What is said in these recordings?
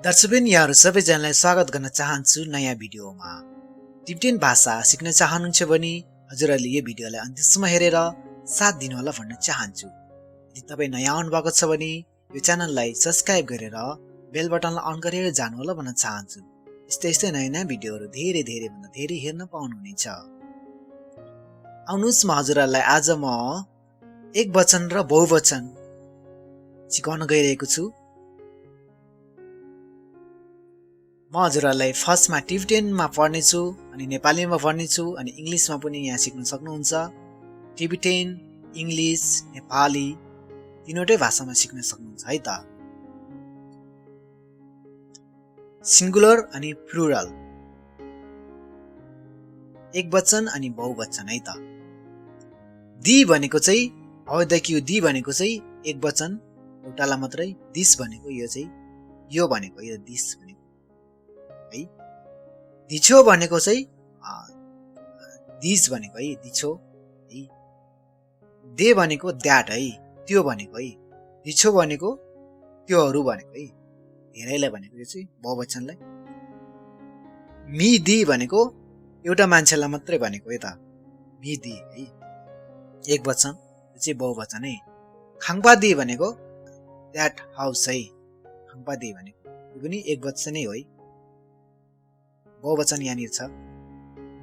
दर्शकबिन यहाँहरु सबैजनालाई स्वागत गर्न चाहन्छु नयाँ भिडियोमा। टिबेटन भाषा सिक्न चाहनुहुन्छ भने हजुरहरूले यो भिडियोलाई अन्त्यसम्म हेरेर साथ दिनु होला भन्न चाहन्छु। यदि तपाई नयाँ आउनु भएको छ भने यो च्यानललाई सब्स्क्राइब गरेर बेल बटनलाई अन गरेर जानु होला भन्न चाहन्छु। यस्तै नयाँ भिडियोहरु धेरै हेर्न पाउनुहुनेछ। आउनुस् म हजुरहरूलाई आज म एकवचन र बहुवचन सिकाउन गइरहेको छु। म हजुरहरूलाई फर्स्टमा टिबेटनमा पढ्नेछु अनि नेपालीमा पढ्नेछु अनि इंग्लिशमा पनि यहाँ सिक्न सक्नुहुन्छ। टिबेटन, इंग्लिश, नेपाली तीनवटै भाषामा सिक्न सक्नुहुन्छ है त। सिंगुलर अनि प्लुरल, एकवचन अनि बहुवचन है त। दि भनेको चाहिँ दी भनेको चाहिँ एकवचन एउटालाई मात्रै, दिस भनेको यो चाहिँ यो भनेको यो दिस भनेको है। दिछो भनेको चाहिँ दिस भनेको है, दिछो है। दे भनेको द्याट है, त्यो भनेको है। दिछो भनेको त्योहरू भनेको है, धेरैलाई भनेको यो चाहिँ बहुवचनलाई। मी दी भनेको एउटा मान्छेलाई मात्रै भनेको है त, मी दी है एकवचन, यो चाहिँ बहुवचन है। खाङपा दी भनेको द्याट हाउस है, खाङपा दी भनेको यो पनि एकवचन नै हो है, बहुवचन यहाँनिर छ।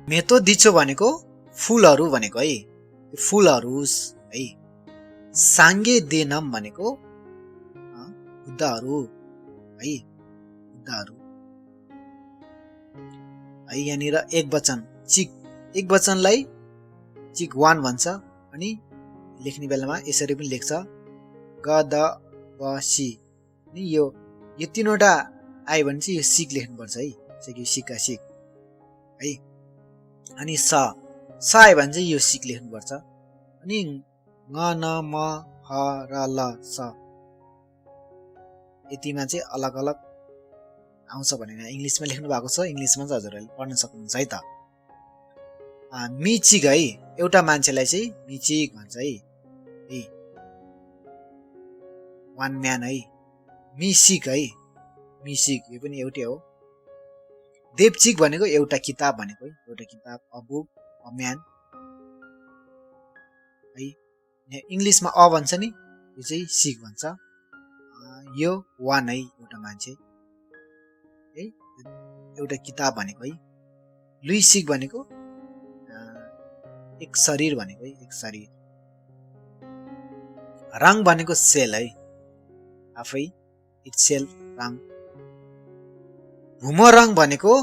मेतो दिछो भनेको फूलहरू भनेको है, फूलहरू है। साङ्गे देनम भनेको बुद्धहरू है, बुद्धहरू है। यहाँनिर एकवचन चिक, एकवचनलाई चिक वान भन्छ अनि लेख्ने बेलामा यसरी पनि लेख्छ ग द ब सी। अनि यो तीनवटा आयो भने चाहिँ यो सिक लेख्नुपर्छ है, सिक्का सिक है। अनि स आयो भने चाहिँ यो सिक लेख्नुपर्छ। अनि ङ न म ह र ल स यतिमा चाहिँ अलग अलग आउँछ भनेर इंग्लिशमा लेख्नु भएको छ। इंग्लिशमा चाहिँ हजुरहरूले पढ्न सक्नुहुन्छ है त। मिचिक है, एउटा मान्छेलाई चाहिँ मिचिक भन्छ है, वान म्यान है। मिसिक है, मिसिक यो पनि एउटै हो। देवचिक भनेको एउटा किताब भनेको है, एउटा किताब, अ बुक, अ म्यान है। इंग्लिशमा अ भन्छ नि, यो चाहिँ सिक भन्छ। यो वान है, एउटा मान्छे है, एउटा किताब भनेको है। लुइसिक भनेको एक शरीर भनेको है, एक शरीर। रङ भनेको सेल है, आफै इट्स सेल्फ रङ। भुमरङ भनेको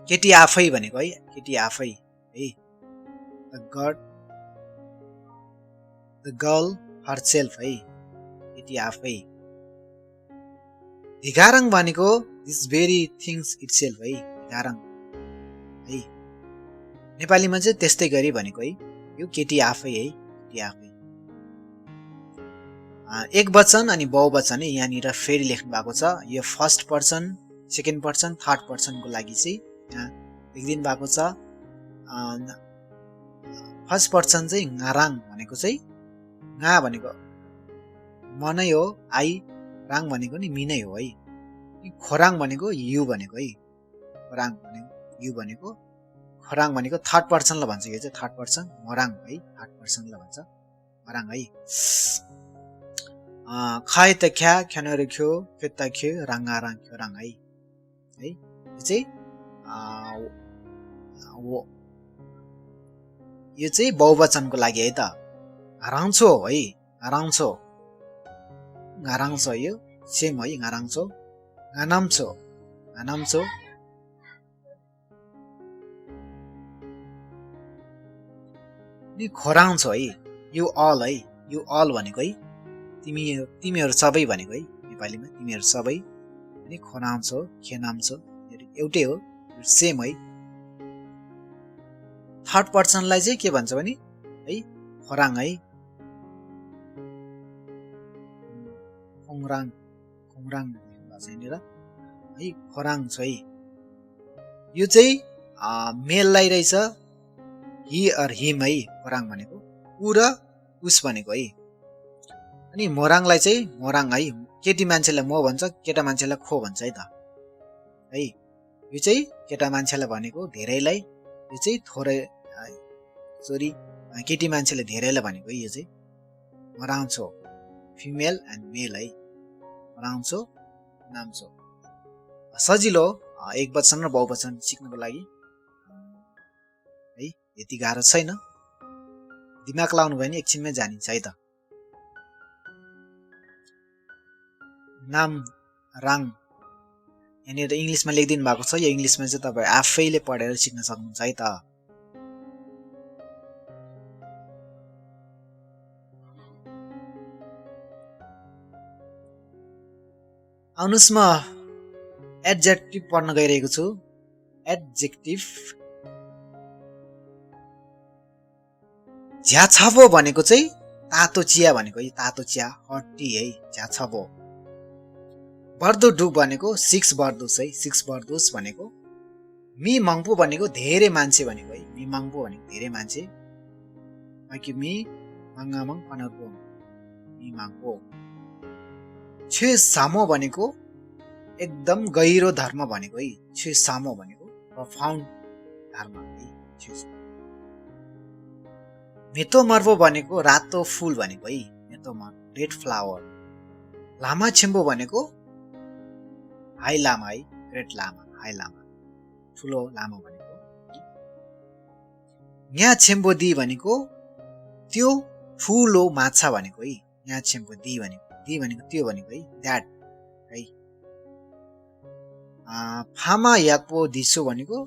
केटी आफै भनेको है, केटी आफै है। द गर्ल हरसेल्फ है, केटी आफै। धिगारङ भनेको दिस भेरी थिङ्स इटसेल्फ है, धिगारङ है। नेपालीमा चाहिँ त्यस्तै गरी भनेको है, यो केटी आफै है, केटी आफै। एकवचन अनि बहुवचन है, यहाँनिर फेरि लेख्नु भएको छ। यो first person, second person, third पर्सनको लागि चाहिँ यहाँ लेखिदिनु भएको छ। फर्स्ट पर्सन चाहिँ ngaराङ भनेको चाहिँ nga भनेको म नै हो, आई, राङ भनेको नि मी नै हो है। खोराङ भनेको यु भनेको है, खोराङ भनेको यु भनेको, खोराङ भनेको थर्ड पर्सनलाई भन्छ, यो चाहिँ थर्ड पर्सन, मराङ है, थर्ड पर्सनलाई भन्छ मराङ है। खाए त ख्या, ख्यानर ख्यो, खेत ख्यो, राङाराङ ख्योराङ है, है। यो चाहिँ बहुवचनको लागि है त। घराउँछो है, घराउँछो, घराउँछो यो सेम है, घराउँछो। घानाम्छो, घानाम्छो। नि खोराउँछो है, यु अल है, यु अल भनेको है तिमीहरू सबै भनेको है, नेपालीमा तिमीहरू सबै। अनि खोराउँछो, खेनाम्छो एउटै हो, सेम है। थर्ड पर्सनलाई चाहिँ के भन्छ भने है, खोराङ है, खोङराङ, खोङराङ यहाँनिर है, खोराङ छ है। यो चाहिँ मेललाई रहेछ, हि अर हिम है, खोराङ भनेको उ र उस भनेको है। अनि मोराङलाई चाहिँ मोराङ है, केटी मान्छेलाई म भन्छ, केटा मान्छेलाई खो भन्छ है त है। यो चाहिँ केटा मान्छेलाई भनेको धेरैलाई, यो चाहिँ थोरै सरी केटी मान्छेले धेरैलाई भनेको यो चाहिँ मराउँछो, फिमेल एन्ड मेल है, मराउँछो नाम्छो। सजिलो एक वचन र बहुवचन सिक्नको लागि है, यति गाह्रो छैन, दिमाग लाउनु भयो भने एकछिनमै जानिन्छ है त। नाम राङ यहाँनिर इङ्ग्लिसमा लेखिदिनु भएको छ, यो इङ्ग्लिसमा चाहिँ तपाईँ आफैले पढेर सिक्न सक्नुहुन्छ है त। आउनुहोस् म एडजेक्टिभ पढ्न गइरहेको छु। एडजेक्टिभ झ्याछबो भनेको चाहिँ तातो चिया भनेको, यो तातो चिया हट टी है, झ्याछबो। बर्दो डुक भनेको सिक्स बर्दोस है, सिक्स बर्दोस भनेको। मी मङ्पो भनेको धेरै मान्छे भनेको है, मी मङ्पो भनेको धेरै मान्छे, माइकी मी मङ्गामङ पनर्पो मी मङ्पो। छे सामो भनेको एकदम गहिरो धर्म भनेको है, छे सामो भनेको प्रोफाउन्ड धर्म है, छे सामो। मेतो मर्बो भनेको रातो फुल भनेको है, मेतो मर्बो रेड फ्लावर। लामा छेम्बो भनेको हाई लामा है, ग्रेट लामा, हाई लामा ठुलो लामा भनेको। न्या छेम्बो दी भनेको त्यो ठुलो माछा भनेको है, न्या छेम्बो दी भनेको त्यो भनेको है, द्याट है। फामा याकपो दिसो भनेको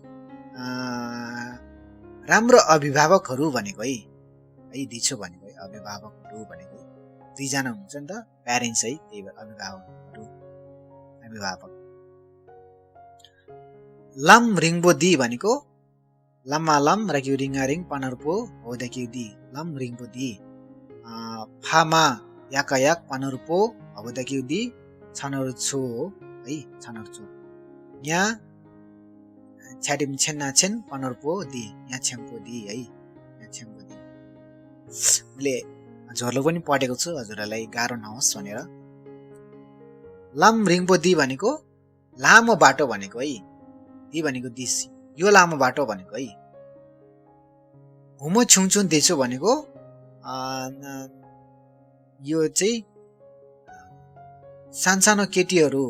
राम्रो अभिभावकहरू भनेको है, है दिसो भनेको है, अभिभावकहरू भनेको है, दुईजना हुन्छ नि त प्यारेन्ट्स है, त्यही भएर अभिभावकहरू, अभिभावक। लम रिङबो दी भनेको लम्मा लम राख्यो रिङा रिङ पनर्पो हो देखियो दी, लम रिङबो दी। फामा याका याक पनर्पो हो देखियो दी, छनरु छु है, छनरु छु। यहाँ छ्याटिम छेन्ना छेन पनर्पो दी, यहाँ छेम्पो दी है, यहाँ छेम्पो दी। मैले हजुरलाई पनि पढेको छु, हजुरलाई गाह्रो नहोस् भनेर। लम रिङबो दी भनेको लामो बाटो भनेको है, दी भनेको दिस, यो लामो बाटो भनेको है। हुमो छुङचुन देचो भनेको यो चाहिँ सानसानो केटीहरू,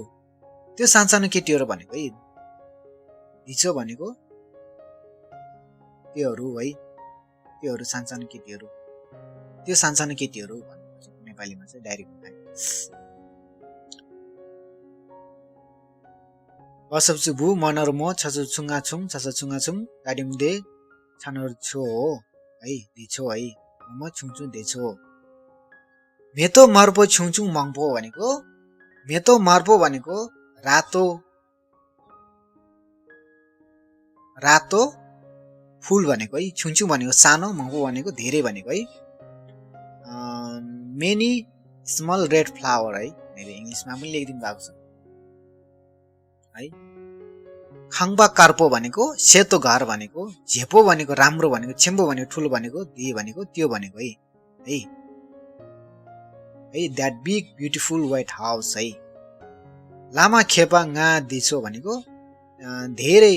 त्यो सानसानो केटीहरू भनेको है, दिचो भनेको त्योहरू है, त्योहरू सानसानो केटीहरू, त्यो सानसानो केटीहरू भनेको नेपालीमा चाहिँ डाइरेक्ट हुन्छ। बसब्सु भू मनरु म छसु छुङा छुङ छसु छुङा छुङ गाडिम दे छनरु छो है, दिछो है, म छुङचुङ देछो। मेतो मर्पो छुङचुङ मङ्पो भनेको, मेतो मर्पो भनेको रातो रातो फुल भनेको है, छुङचुङ भनेको सानो, मङ्पो भनेको धेरै भनेको है। मेनी स्मल रेड फ्लावर है, मैले इङ्ग्लिसमा पनि लेखिदिनु भएको छ है। खाङबा कार्पो भनेको सेतो घर भनेको, झेपो भनेको राम्रो भनेको, छेम्बो भनेको ठुलो भनेको, दि भनेको त्यो भनेको है, है है, that big beautiful white house है। लामा खेपा nga दिसो भनेको धेरै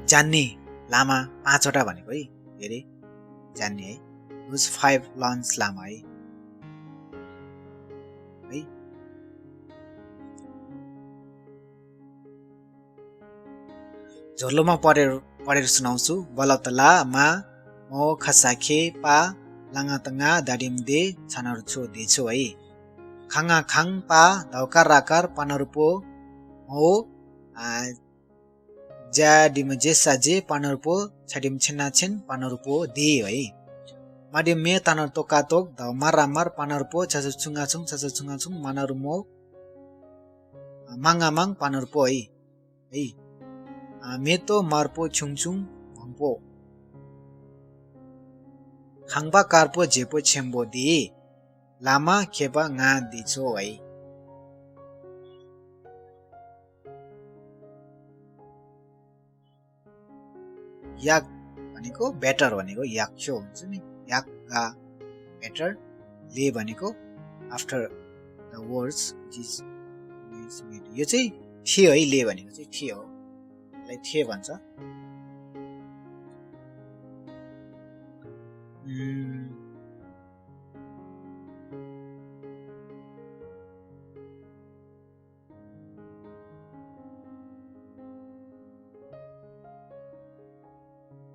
जान्ने, लामा 5 वटा भनेको है, धेरै जान्ने है, उस 5 लन्च लामा है, है। झोलोमा पढेर सुनाउँछु। बलतला मा मो खसाखे पा लाङा तङा दाडिम दे छनरु छो देछो है। खाङा खाङ पा धौकार राकार पनरुपो हो ज्याडिम जेसा जे पनरुपो छडिम छेना छेन पनरुपो दे है। माडिम मे तनर तोका तोक धौ मार पनरुपो छसु छुङा छुङ मनरु मो माङा माङ पनरुपो है, है। मेतो मर्पो छुङचुङ भङ्पो खाङबा कार्पो झेपो छेम्बो दि लामा खेपा nga दिछो है। याक भनेको बेटर भनेको याक्छो हुन्छ नि, याकगा बेटर, ले भनेको आफ्टर द वर्ड्स इज यो चाहिँ थियो है ले भनेको चाहिँ थियो यसलाई थिए भन्छ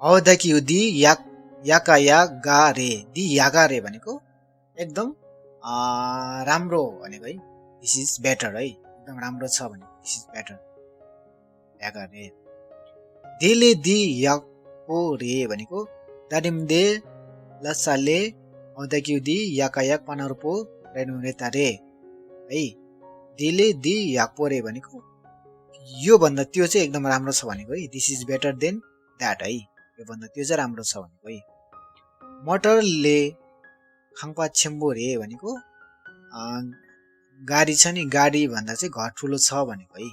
अवधाकी दि याका या गा रे दि यागा रे भनेको एकदम राम्रो भनेको है दिस इज बेटर है एकदम राम्रो छ भनेको दिस इज बेटर यागा रे देले दि याको रे भनेको दाडिमदे लसाले अवधाकी दि याका या पनारुपो रेनुरेता रे है देले दि याको रे भनेको यो भन्दा त्यो चाहिँ एकदम राम्रो छ भनेको है this is better than that है यो भन्दा त्यो चाहिँ राम्रो छ भनेको है मटरले खाङपा छेम्बो रे भनेको गाडी छ नि गाडी भन्दा चाहिँ घर ठुलो छ भनेको है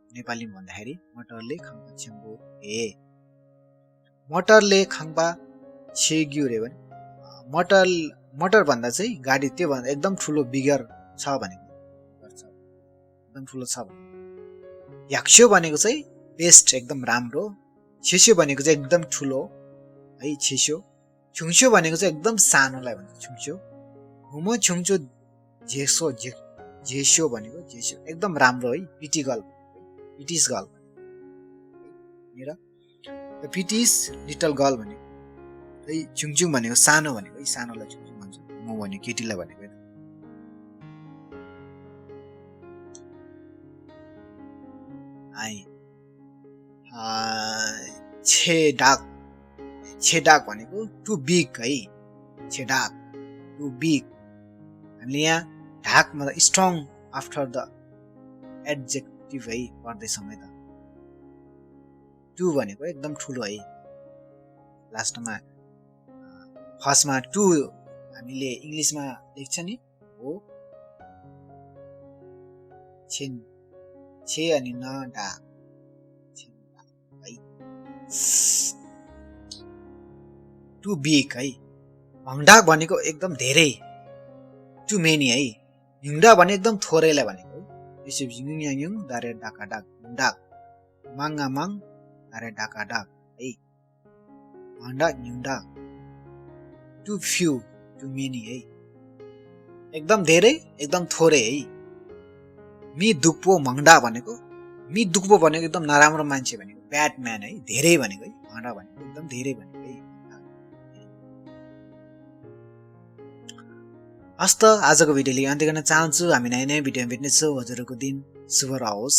नेपालीमा भन्दाखेरि मटरले खाङपा छेम्बो रे मटरले खाङपा छेग्यु रे भने मटर भन्दा चाहिँ गाडी त्यो भन्दा एकदम ठुलो बिगर छ भनेको एकदम ठुलो छ भनेको याक्स्यो भनेको चाहिँ बेस्ट एकदम राम्रो छेस्यो भनेको चाहिँ एकदम ठुलो है छेस्यो छुङस्यो भनेको चाहिँ एकदम सानोलाई भन्छ छुङस्यो हुमो छुङचो झेस्यो भनेको झेस्यो एकदम राम्रो है पिटी गर्ल पिटिस गर्ल र पिटिस लिटल गर्ल भनेको है छुङचुङ भनेको सानो भनेको है सानोलाई छुङचुङ भन्छ हुमो भनेको केटीलाई भनेको छेडाक भनेको टु बिग है छेडाक टु बिग हामीले यहाँ ढाक मतलब स्ट्रङ आफ्टर द एडजेक्टिभ है पढ्दैछौँ है त टु भनेको एकदम ठुलो है लास्टमा फर्स्टमा टु हामीले इङ्ग्लिसमा लेख्छ नि हो छे अनि न डा है टु बिग है भङडाक भनेको एकदम धेरै टु मेनी है हिउँडा भने एकदम थोरैलाई भनेको है यसो युङ दारे डाका डाक हिउँडाक माङा माङ दारे डाका डाक है भङडाक हिउँडा टु फ्यु टु मेनी है एकदम धेरै एकदम थोरै है मी दुक्पो भङडा भनेको मी दुक्पो भनेको एकदम नराम्रो मान्छे भनेको ब्याड म्यान है धेरै भनेको है भङडा भनेको एकदम धेरै भनेको है हस्त आजको भिडियोले अन्त्य गर्न चाहन्छु हामी नयाँ नयाँ भिडियोमा भेट्नेछौँ हजुरहरूको दिन शुभ रहोस्।